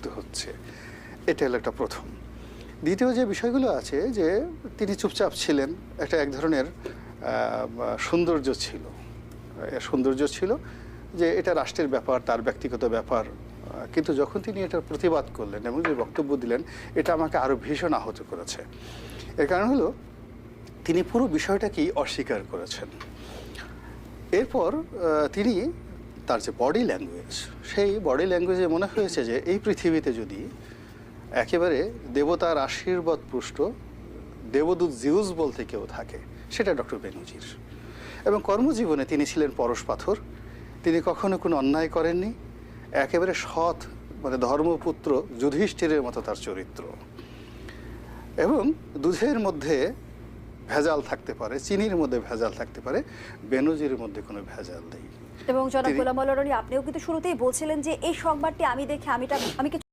যুক্ত হচ্ছে, এটা হলো একটা প্রথম। দ্বিতীয় যে বিষয়গুলো আছে যে তিনি চুপচাপ ছিলেন, একটা এক ধরনের সৌন্দর্য ছিল, যে এটা রাষ্ট্রের ব্যাপার, তার ব্যক্তিগত ব্যাপার। কিন্তু যখন তিনি এটার প্রতিবাদ করলেন এবং যে বক্তব্য দিলেন, এটা আমাকে আরও ভীষণ আহত করেছে। এর কারণ হলো তিনি পুরো বিষয়টাকেই অস্বীকার করেছেন। এরপর তিনি তার যে বডি ল্যাঙ্গুয়েজ, সেই বডি ল্যাঙ্গুয়েজে মনে হয়েছে যে এই পৃথিবীতে যদি একেবারে দেবতার আশীর্বাদ পুষ্ট দেবদূত জিউস বলতে কেউ থাকে, সেটা ডক্টর বেনজির। এবং কর্মজীবনে তিনি ছিলেন পরশ পাথর, তিনি কখনো কোনো অন্যায় করেননি, একেবারে সৎ, মানে ধর্মপুত্র যুধিষ্ঠিরের মতো তার চরিত্র। এবং দুধের মধ্যে ভেজাল থাকতে পারে, চিনির মধ্যে ভেজাল থাকতে পারে, বেনজির মধ্যে কোনো ভেজাল নেই। এবং জনাব গোলাম মোল্লা রনি, আপনিও কিন্তু শুরুতেই বলছিলেন যে এই সংবাদটি আমি দেখে আমি